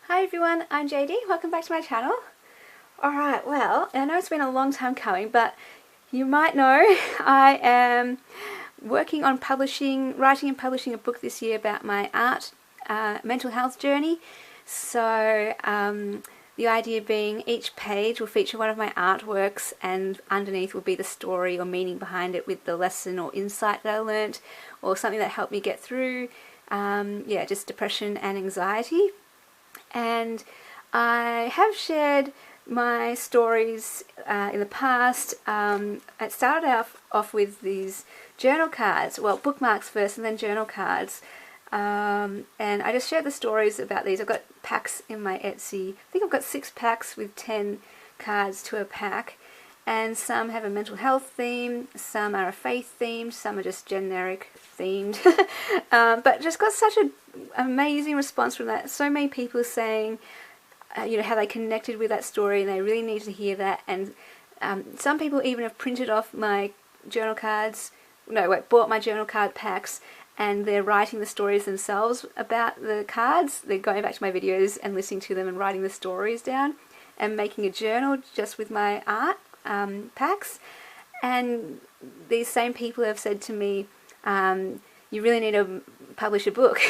Hi everyone, I'm JD. Welcome back to my channel. Alright, well, I know it's been a long time coming, but you might know I am working on writing and publishing a book this year about my mental health journey. So the idea being each page will feature one of my artworks, and underneath will be the story or meaning behind it with the lesson or insight that I learnt or something that helped me get through just depression and anxiety. And I have shared my stories in the past. It started off with these journal cards, well, bookmarks first and then journal cards. And I just shared the stories about these. I've got packs in my Etsy. I think I've got 6 packs with 10 cards to a pack. And some have a mental health theme, some are a faith themed, some are just generic themed. But just got such an amazing response from that. So many people saying, how they connected with that story and they really need to hear that. And some people even have printed off my journal cards, bought my journal card packs, and they're writing the stories themselves about the cards. They're going back to my videos and listening to them and writing the stories down and making a journal just with my art packs. And these same people have said to me, you really need to publish a book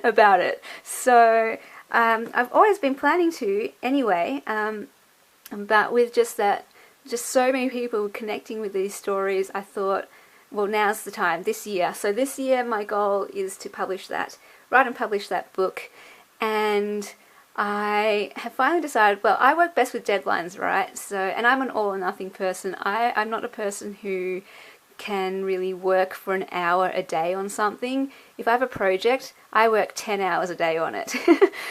about it. So I've always been planning to anyway, but with just so many people connecting with these stories, I thought, well, now's the time, this year. So this year my goal is to write and publish that book. And I have finally decided, well, I work best with deadlines, right? So, and I'm an all or nothing person. I'm not a person who can really work for an hour a day on something. If I have a project, I work 10 hours a day on it.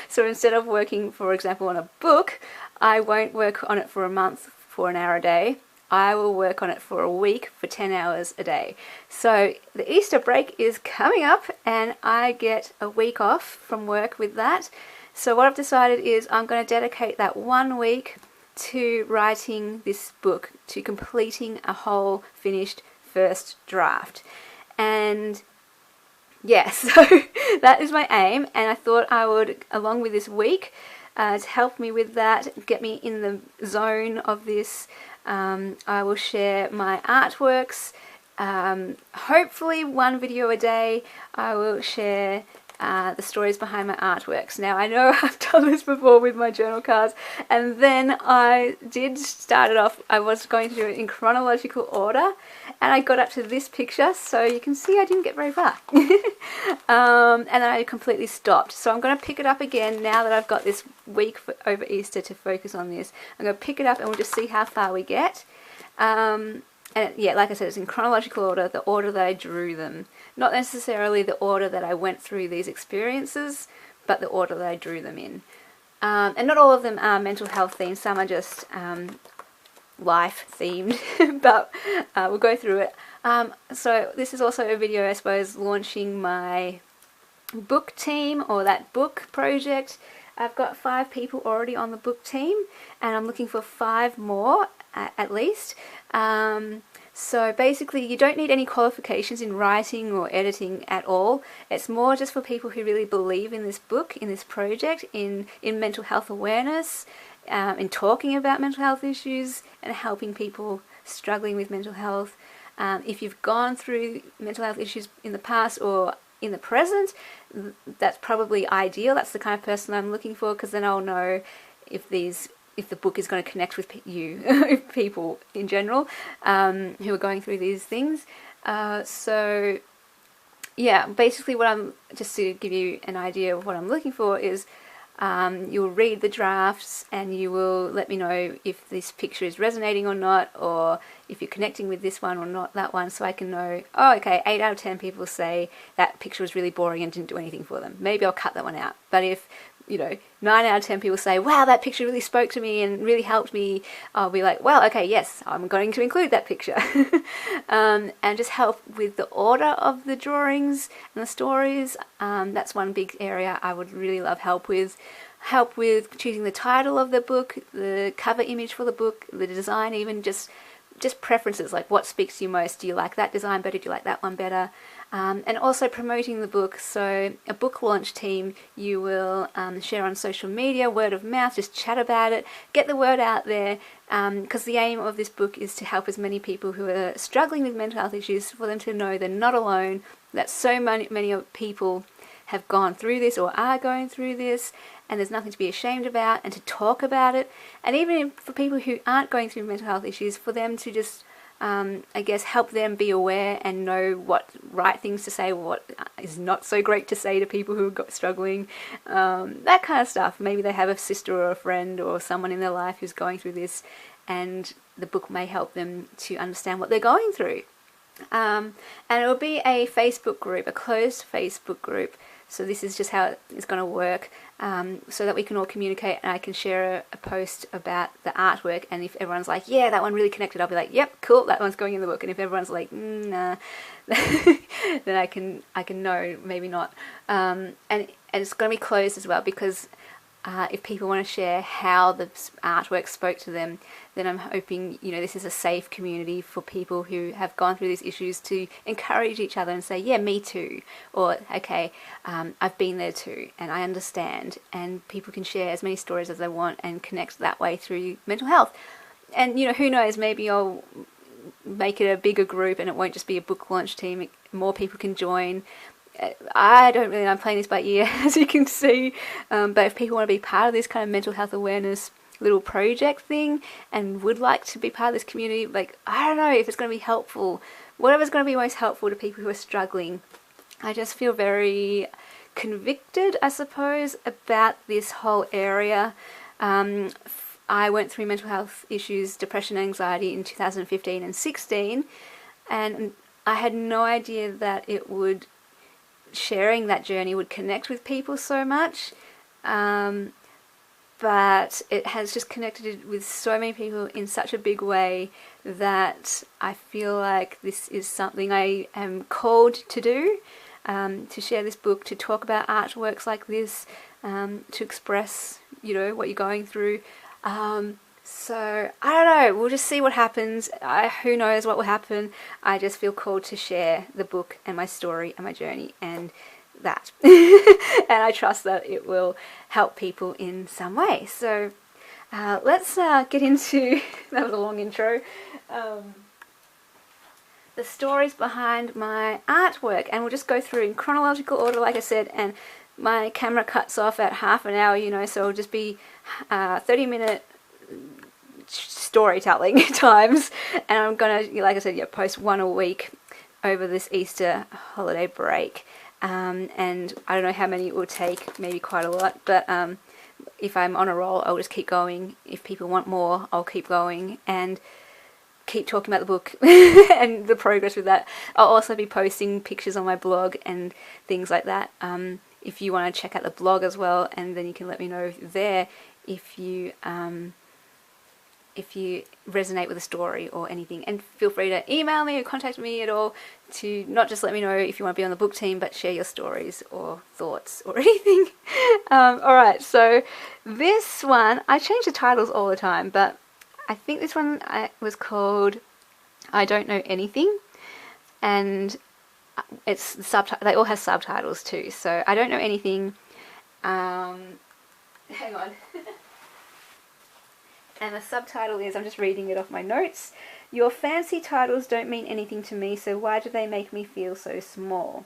So instead of working, for example, on a book, I won't work on it for a month for an hour a day. I will work on it for a week for 10 hours a day. So the Easter break is coming up and I get a week off from work with that. So what I've decided is I'm going to dedicate that 1 week to writing this book, to completing a whole finished first draft. And yeah, so that is my aim, and I thought I would, along with this week, to help me with that, get me in the zone of this, I will share my artworks. Hopefully 1 video a day. I will share the stories behind my artworks. Now, I know I've done this before with my journal cards, and then I did start it off. I was going to do it in chronological order, and I got up to this picture, so you can see I didn't get very far. And then I completely stopped. So I'm going to pick it up again now that I've got this week over Easter to focus on this. I'm going to pick it up and we'll just see how far we get. And yeah, like I said, it's in chronological order, the order that I drew them. Not necessarily the order that I went through these experiences, but the order that I drew them in. And not all of them are mental health themed, some are just life themed, but we'll go through it. So this is also a video, I suppose, launching my book team, or that book project. I've got 5 people already on the book team, and I'm looking for 5 more at least. So basically you don't need any qualifications in writing or editing at all. It's more just for people who really believe in this book, in this project, in mental health awareness, in talking about mental health issues and helping people struggling with mental health. If you've gone through mental health issues in the past or in the present, that's probably ideal. That's the kind of person I'm looking for, because then I'll know if the book is going to connect with people in general who are going through these things. So yeah, basically just to give you an idea of what I'm looking for is you'll read the drafts and you will let me know if this picture is resonating or not, or if you're connecting with this one or not that one, so I can know, oh, okay, 8 out of 10 people say that picture was really boring and didn't do anything for them. Maybe I'll cut that one out. But if 9 out of 10 people say, wow, that picture really spoke to me and really helped me, I'll be like, well, okay, yes, I'm going to include that picture. And just help with the order of the drawings and the stories. That's one big area I would really love help with. Help with choosing the title of the book, the cover image for the book, the design, even just preferences, like what speaks to you most. Do you like that design better? Do you like that one better? and also promoting the book. So a book launch team, you will share on social media, word of mouth, just chat about it, get the word out there, because the aim of this book is to help as many people who are struggling with mental health issues, for them to know they're not alone, that so many people have gone through this or are going through this, and there's nothing to be ashamed about, and to talk about it. And even for people who aren't going through mental health issues, for them to just I guess help them be aware and know what right things to say, what is not so great to say to people who are struggling, that kind of stuff. Maybe they have a sister or a friend or someone in their life who's going through this, and the book may help them to understand what they're going through. And it will be a Facebook group, a closed Facebook group. So this is just how it's going to work, so that we can all communicate, and I can share a post about the artwork, and if everyone's like, yeah, that one really connected, I'll be like, yep, cool, that one's going in the book. And if everyone's like, nah, then I can know, maybe not. And it's going to be closed as well, because if people want to share how the artwork spoke to them, then I'm hoping, this is a safe community for people who have gone through these issues, to encourage each other and say, yeah, me too, or okay, I've been there too, and I understand. And people can share as many stories as they want and connect that way through mental health. And who knows, maybe I'll make it a bigger group and it won't just be a book launch team, more people can join. I don't really know, I'm playing this by ear, as you can see, but if people want to be part of this kind of mental health awareness little project thing and would like to be part of this community, like, I don't know if it's going to be helpful, whatever's going to be most helpful to people who are struggling. I just feel very convicted, I suppose, about this whole area. I went through mental health issues, depression, anxiety in 2015 and 16, and I had no idea that sharing that journey would connect with people so much. But it has just connected with so many people in such a big way that I feel like this is something I am called to do, to share this book, to talk about artworks like this, to express, what you're going through. So, I don't know, we'll just see what happens. Who knows what will happen. I just feel called to share the book and my story and my journey and that. And I trust that it will help people in some way. So let's get into, that was a long intro, the stories behind my artwork, and we'll just go through in chronological order, like I said, and my camera cuts off at half an hour, so it'll just be 30-minute storytelling times, and I'm gonna, like I said, post one a week over this Easter holiday break. And I don't know how many it will take, maybe quite a lot, but if I'm on a roll, I'll just keep going. If people want more, I'll keep going and keep talking about the book and the progress with that. I'll also be posting pictures on my blog and things like that. If you want to check out the blog as well, and then you can let me know there if you resonate with the story or anything. And feel free to email me or contact me at all, to not just let me know if you want to be on the book team, but share your stories or thoughts or anything. Alright, so this one, I change the titles all the time, but I think this one was called I Don't Know Anything, and it's they all have subtitles too. So I Don't Know Anything, hang on. And the subtitle is, I'm just reading it off my notes, your fancy titles don't mean anything to me, so why do they make me feel so small?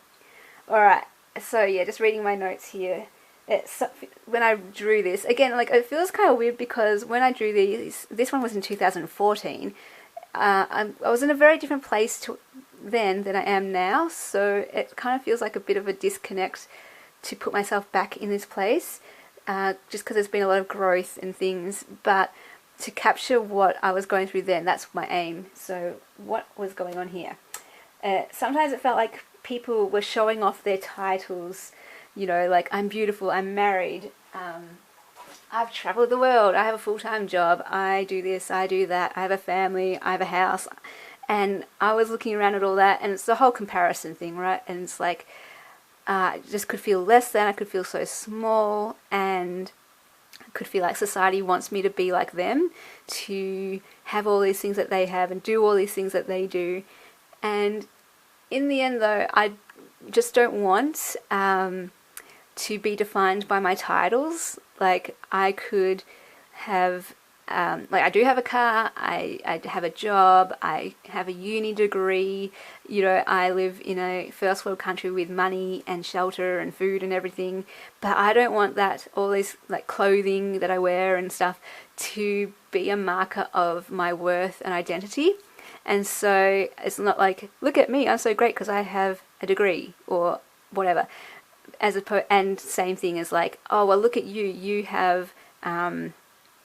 Alright, so yeah, just reading my notes here. When I drew this, again, like, it feels kind of weird because when I drew this one was in 2014, I was in a very different place then than I am now, so it kind of feels like a bit of a disconnect to put myself back in this place, just because there's been a lot of growth and things, but to capture what I was going through then, that's my aim. So what was going on here? Sometimes it felt like people were showing off their titles, like, I'm beautiful, I'm married, I've traveled the world, I have a full-time job, I do this, I do that, I have a family, I have a house. And I was looking around at all that, and it's the whole comparison thing, right? And it's like, I just could feel less than, I could feel so small, and I could feel like society wants me to be like them, to have all these things that they have and do all these things that they do. And in the end, though, just don't want to be defined by my titles. Like, I could have, like, I do have a car, I have a job, I have a uni degree, you know, I live in a first world country with money and shelter and food and everything, but I don't want that, all this, like, clothing that I wear and stuff, to be a marker of my worth and identity. And so it's not like, look at me, I'm so great because I have a degree or whatever. And same thing as like, oh, well, look at you, you have,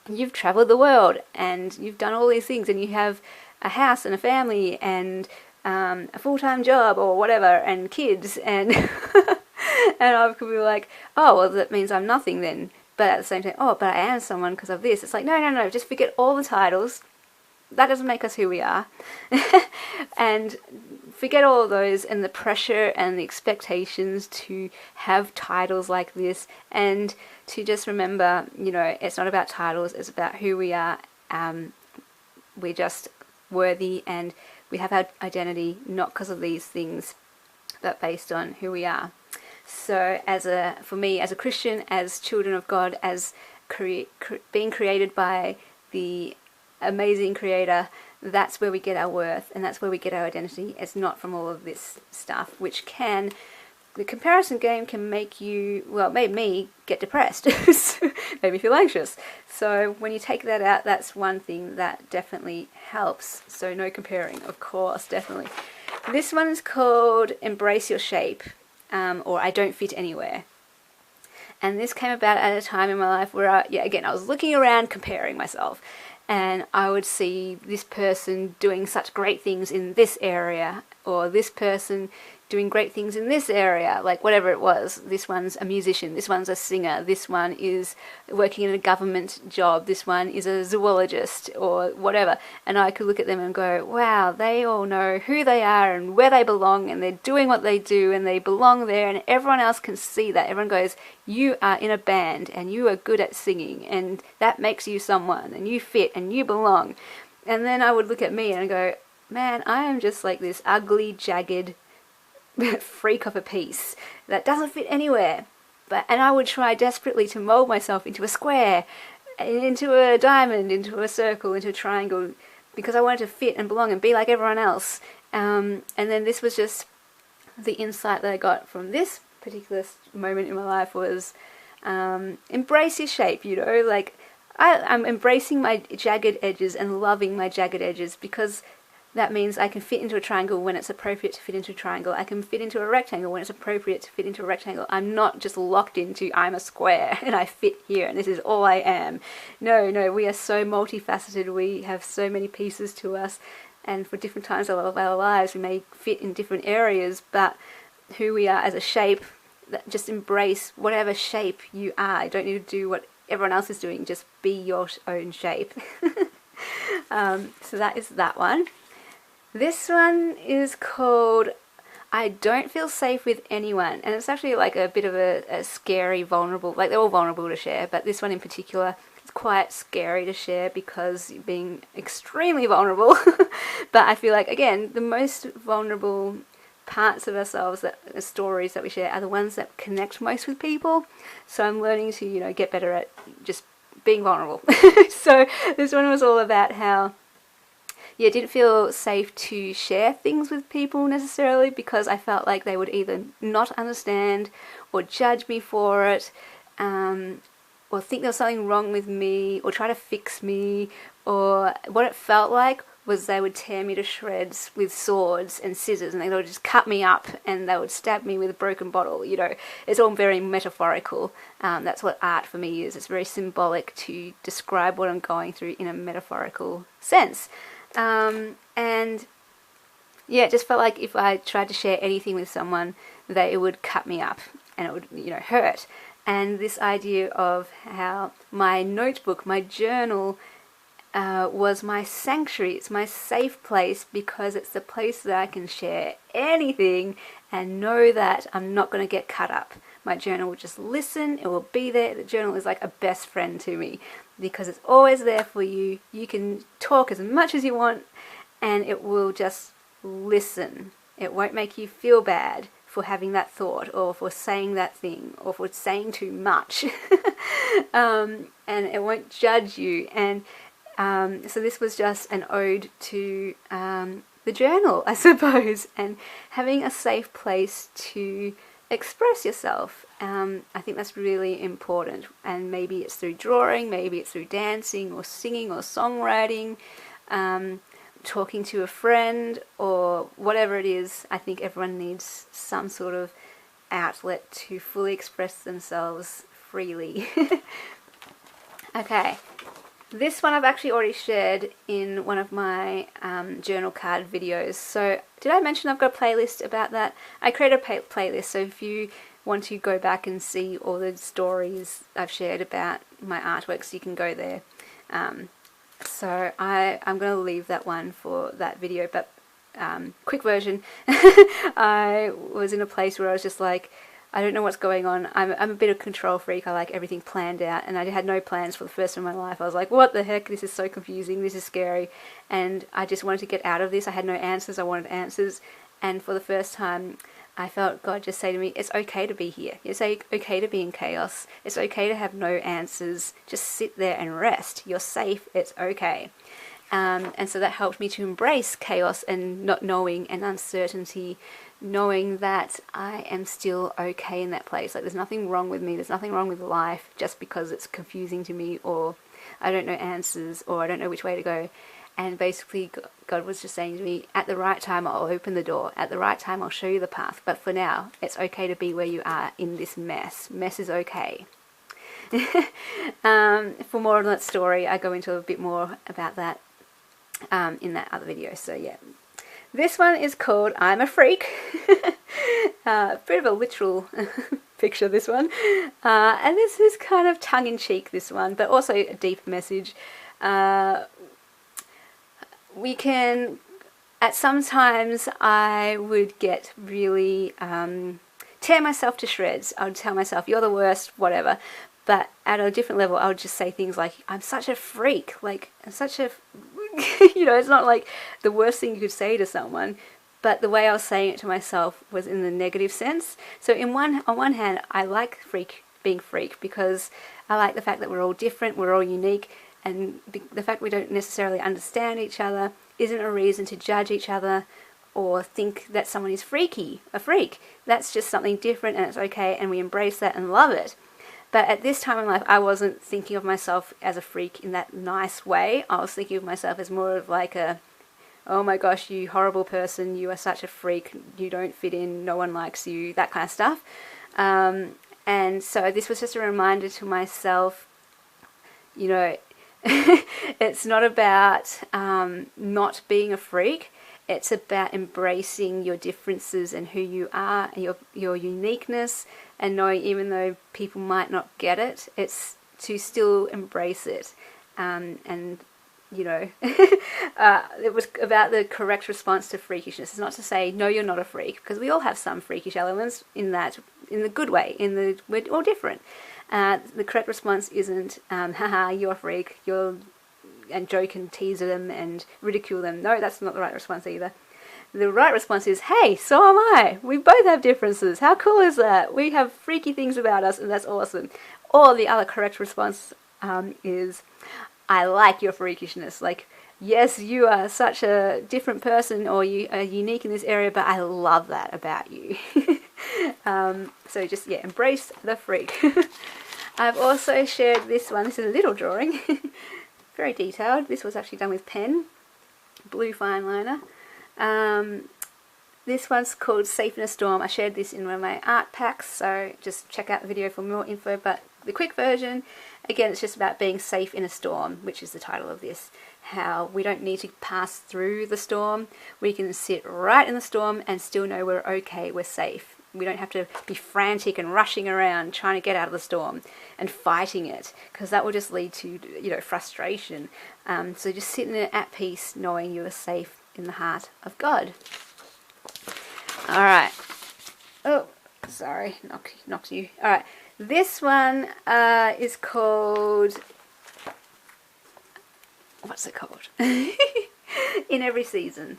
you've traveled the world and you've done all these things and you have a house and a family and a full-time job or whatever and kids and and I could be like, oh, well, that means I'm nothing then. But at the same time, oh, but I am someone because of this. It's like, no, just forget all the titles. That doesn't make us who we are. And forget all of those and the pressure and the expectations to have titles like this, and to just remember, you know, it's not about titles, it's about who we are. We're just worthy and we have our identity not because of these things, but based on who we are. So for me, as a Christian, as children of God, as being created by the amazing creator, that's where we get our worth and that's where we get our identity. It's not from all of this stuff, which the comparison game can make you, well, made me get depressed, made me feel anxious. So when you take that out, that's one thing that definitely helps. So no comparing, of course, definitely. This one's called Embrace Your Shape, or I Don't Fit Anywhere. And this came about at a time in my life where I was looking around comparing myself. And I would see this person doing such great things in this area, or this person doing great things in this area, like whatever it was. This one's a musician, this one's a singer, this one is working in a government job, this one is a zoologist or whatever. And I could look at them and go, wow, they all know who they are and where they belong, and they're doing what they do and they belong there, and everyone else can see that. Everyone goes, you are in a band and you are good at singing and that makes you someone and you fit and you belong. And then I would look at me and go, man, I am just like this ugly, jagged freak of a piece that doesn't fit anywhere. And I would try desperately to mold myself into a square, into a diamond, into a circle, into a triangle, because I wanted to fit and belong and be like everyone else. And then this was just the insight that I got from this particular moment in my life was embrace your shape, you know, like I'm embracing my jagged edges and loving my jagged edges, because that means I can fit into a triangle when it's appropriate to fit into a triangle. I can fit into a rectangle when it's appropriate to fit into a rectangle. I'm not just locked into I'm a square and I fit here and this is all I am. No, we are so multifaceted. We have so many pieces to us, and for different times of our lives we may fit in different areas, but who we are as a shape, just embrace whatever shape you are. You don't need to do what everyone else is doing. Just be your own shape. So that is that one. This one is called I Don't Feel Safe with Anyone, and it's actually like a bit of a scary, vulnerable, like they're all vulnerable to share, but this one in particular is quite scary to share because you're being extremely vulnerable. But I feel like, again, the most vulnerable parts of ourselves, stories that we share, are the ones that connect most with people. So I'm learning to, you know, get better at just being vulnerable. So this one was all about how, yeah, it didn't feel safe to share things with people necessarily, because I felt like they would either not understand or judge me for it, or think there was something wrong with me, or try to fix me, or what it felt like was they would tear me to shreds with swords and scissors, and they would just cut me up and they would stab me with a broken bottle. You know, it's all very metaphorical. That's what art for me is. It's very symbolic to describe what I'm going through in a metaphorical sense. And yeah, it just felt like if I tried to share anything with someone, it would cut me up and it would, you know, hurt. And this idea of how my notebook, my journal, was my sanctuary. It's my safe place, because it's the place that I can share anything and know that I'm not going to get cut up. My journal will just listen, it will be there. The journal is like a best friend to me, because it's always there for you. You can talk as much as you want and it will just listen. It won't make you feel bad for having that thought, or for saying that thing, or for saying too much. And it won't judge you. And so this was just an ode to the journal, I suppose, and having a safe place to express yourself. I think that's really important, and maybe it's through drawing, maybe it's through dancing or singing or songwriting, talking to a friend, or whatever it is. I think everyone needs some sort of outlet to fully express themselves freely. Okay, this one I've actually already shared in one of my journal card videos. So did I mention I've got a playlist about that? I created a playlist, so if you want to go back and see all the stories I've shared about my artworks, you can go there. So I'm going to leave that one for that video, but quick version. I was in a place where I was just like, I don't know what's going on. I'm a bit of a control freak. I like everything planned out, and I had no plans for the first time in my life. I was like, what the heck? This is so confusing. This is scary. And I just wanted to get out of this. I had no answers. I wanted answers. And for the first time, I felt God just say to me, it's okay to be here. It's okay to be in chaos. It's okay to have no answers. Just sit there and rest. You're safe. It's okay. And so that helped me to embrace chaos and not knowing and uncertainty, knowing that I am still okay in that place. Like, there's nothing wrong with me. There's nothing wrong with life just because it's confusing to me, or I don't know answers, or I don't know which way to go. And basically God was just saying to me, at the right time I'll open the door. At the right time I'll show you the path. But for now, it's okay to be where you are in this mess. Mess is okay. For more on that story, I go into a bit more about that in that other video. So yeah. This one is called I'm a Freak. A bit of a literal picture, this one. And this is kind of tongue-in-cheek, this one, but also a deep message. We can, at sometimes I would get really, tear myself to shreds. I would tell myself, you're the worst, whatever. But at a different level, I would just say things like, I'm such a freak. Like, I'm such a, you know, it's not like the worst thing you could say to someone. But the way I was saying it to myself was in the negative sense. So on one hand, I like being freak, because I like the fact that we're all different, we're all unique. And the fact we don't necessarily understand each other isn't a reason to judge each other or think that someone is a freak. That's just something different, and it's okay, and we embrace that and love it. But at this time in life, I wasn't thinking of myself as a freak in that nice way. I was thinking of myself as more of like a, oh my gosh, you horrible person, you are such a freak, you don't fit in, no one likes you, that kind of stuff. And so this was just a reminder to myself, you know, it's not about not being a freak. It's about embracing your differences and who you are, and your uniqueness, and knowing even though people might not get it, it's to still embrace it. And you know, it was about the correct response to freakishness. It's not to say, no, you're not a freak, because we all have some freakish elements in the good way, we're all different. The correct response isn't, haha, you're a freak, and joke and tease them and ridicule them. No, that's not the right response either. The right response is, hey, so am I. We both have differences. How cool is that? We have freaky things about us, and that's awesome. Or the other correct response is, I like your freakishness. Like, yes, you are such a different person, or you are unique in this area, but I love that about you. So just, yeah, embrace the freak. I've also shared this one. This is a little drawing. Very detailed. This was actually done with pen, blue fine liner. This one's called Safe in a Storm. I shared this in one of my art packs, so just check out the video for more info. But the quick version, again, it's just about being safe in a storm, which is the title of this. How we don't need to pass through the storm. We can sit right in the storm and still know we're okay, we're safe. We don't have to be frantic and rushing around trying to get out of the storm and fighting it, because that will just lead to, you know, frustration. So just sitting there at peace, knowing you are safe in the heart of God. All right. Oh, sorry, knocked you. All right. This one is called, what's it called? In Every Season.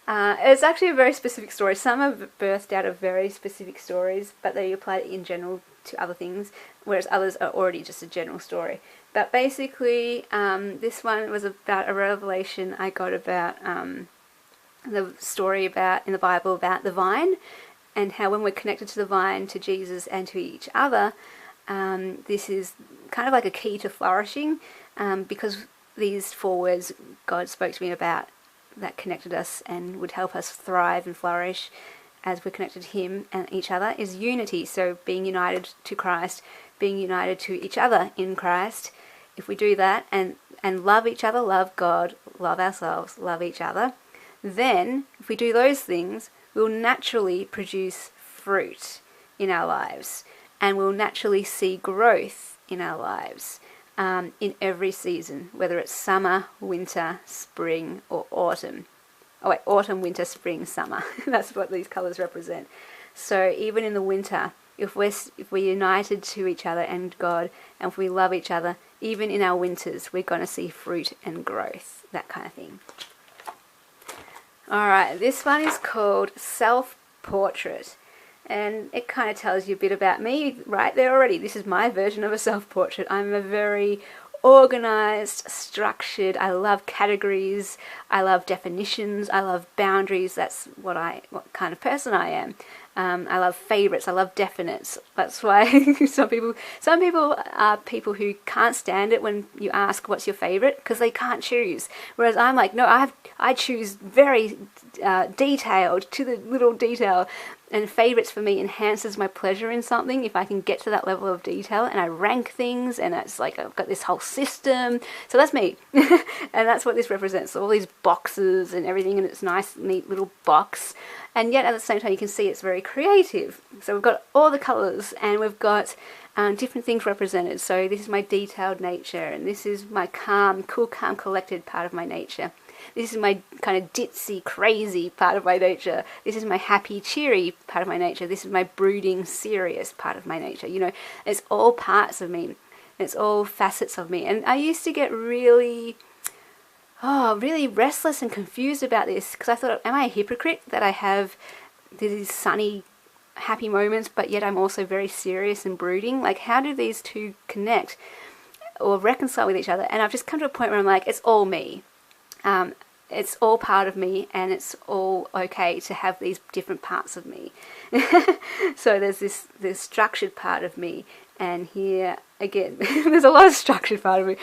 It's actually a very specific story. Some are birthed out of very specific stories, but they apply it in general to other things, whereas others are already just a general story. But basically, this one was about a revelation I got about the story about in the Bible about the vine, and how when we're connected to the vine, to Jesus, and to each other, this is kind of like a key to flourishing, because these 4 words God spoke to me about that connected us and would help us thrive and flourish as we're connected to Him and each other is unity. So being united to Christ, being united to each other in Christ. If we do that and love each other, love God, love ourselves, love each other, then if we do those things, we'll naturally produce fruit in our lives, and we'll naturally see growth in our lives. In every season, whether it's summer, winter, spring, or autumn. Oh wait, autumn, winter, spring, summer. That's what these colours represent. So even in the winter, if we're united to each other and God, and if we love each other, even in our winters, we're going to see fruit and growth, that kind of thing. Alright, this one is called Self-Portrait. And it kind of tells you a bit about me right there already. This is my version of a self-portrait. I'm a very organized, structured, I love categories, I love definitions, I love boundaries. That's what kind of person I am. I love favorites, I love definites. That's why some people are people who can't stand it when you ask what's your favorite, because they can't choose. Whereas I'm like, no, I choose very detailed, to the little detail. And favorites for me enhances my pleasure in something if I can get to that level of detail, and I rank things, and it's like I've got this whole system. So that's me. And that's what this represents. So all these boxes and everything, and it's a nice, neat little box. And yet at the same time you can see it's very creative. So we've got all the colours, and we've got different things represented. So this is my detailed nature, and this is my calm, cool, calm, collected part of my nature. This is my kind of ditzy, crazy part of my nature. This is my happy, cheery part of my nature. This is my brooding, serious part of my nature. You know, it's all parts of me. It's all facets of me. And I used to get really restless and confused about this, because I thought, am I a hypocrite that I have these sunny, happy moments, but yet I'm also very serious and brooding? Like, how do these two connect or reconcile with each other? And I've just come to a point where I'm like, it's all me. It's all part of me, and it's all okay to have these different parts of me. So there's this structured part of me, and here again there's a lot of structured part of me,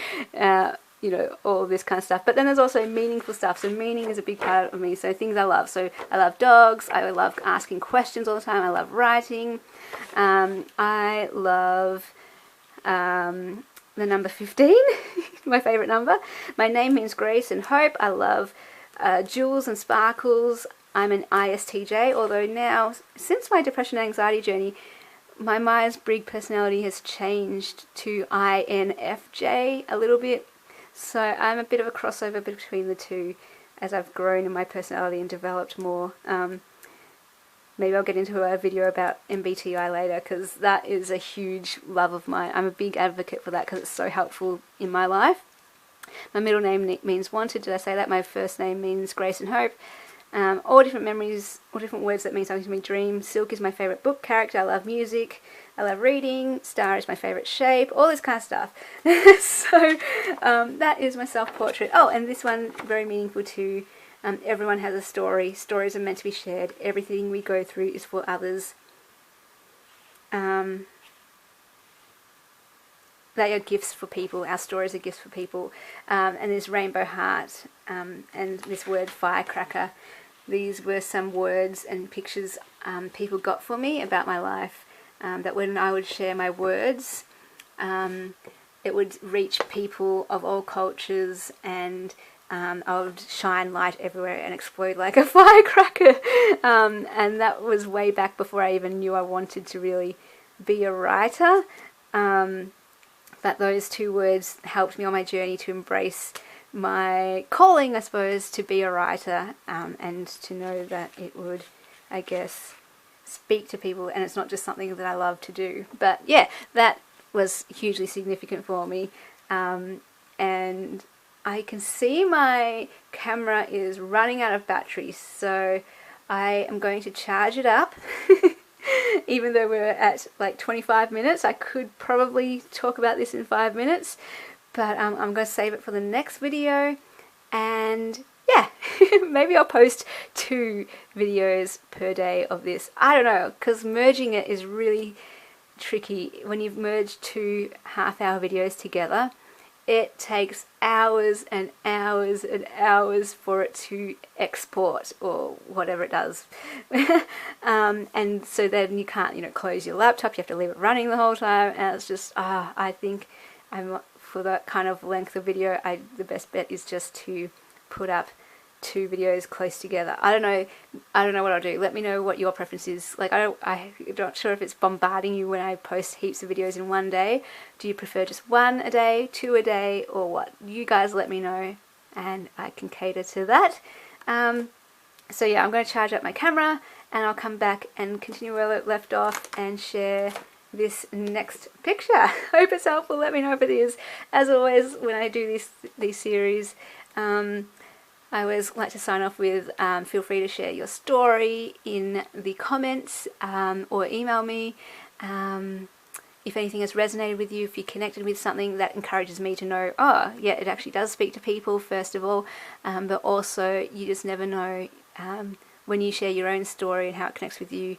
you know, all this kind of stuff. But then there's also meaningful stuff. So meaning is a big part of me. So things I love. So I love dogs. I love asking questions all the time. I love writing. I love the number 15, my favourite number. My name means grace and hope. I love jewels and sparkles. I'm an ISTJ, although now, since my depression and anxiety journey, my Myers-Briggs personality has changed to INFJ a little bit. So I'm a bit of a crossover between the two as I've grown in my personality and developed more. Maybe I'll get into a video about MBTI later, because that is a huge love of mine. I'm a big advocate for that because it's so helpful in my life. My middle name means wanted. Did I say that? My first name means grace and hope. All different memories, all different words that mean something to me. Dream. Silk is my favourite book character. I love music. I love reading. Star is my favourite shape. All this kind of stuff. So that is my self-portrait. Oh, and this one, very meaningful too. Everyone has a story. Stories are meant to be shared. Everything we go through is for others. They are gifts for people. Our stories are gifts for people. And this rainbow heart and this word firecracker. These were some words and pictures people got for me about my life. That when I would share my words, it would reach people of all cultures, and I would shine light everywhere and explode like a firecracker. And that was way back before I even knew I wanted to really be a writer. But those two words helped me on my journey to embrace my calling, I suppose, to be a writer, and to know that it would, I guess, speak to people, and it's not just something that I love to do. But yeah, that was hugely significant for me. And I can see my camera is running out of battery, so I am going to charge it up. Even though we're at like 25 minutes, I could probably talk about this in 5 minutes, but I'm going to save it for the next video. And yeah, maybe I'll post 2 videos per day of this. I don't know, because merging it is really tricky. When you've merged 2 half-hour videos together, it takes hours and hours and hours for it to export, or whatever it does. And so then you can't, close your laptop. You have to leave it running the whole time, and it's just, I think for that kind of length of video, the best bet is just to put up 2 videos close together. I don't know what I'll do. Let me know what your preference is. Like, I'm not sure if it's bombarding you when I post heaps of videos in one day. Do you prefer just 1 a day, 2 a day, or what? You guys let me know, and I can cater to that. So yeah, I'm going to charge up my camera, and I'll come back and continue where it left off and share this next picture. Hope it's helpful. Let me know if it is. As always, when I do these series, I always like to sign off with feel free to share your story in the comments, or email me if anything has resonated with you, if you connected with something that encourages me to know, oh yeah, it actually does speak to people, first of all, but also you just never know when you share your own story and how it connects with you,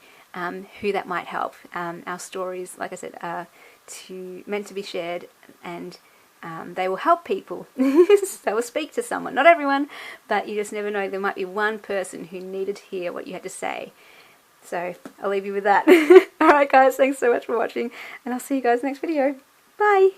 who that might help. Our stories, like I said, are meant to be shared, and they will help people. They will speak to someone. Not everyone, but you just never know. There might be one person who needed to hear what you had to say. So I'll leave you with that. Alright guys, thanks so much for watching, and I'll see you guys next video. Bye!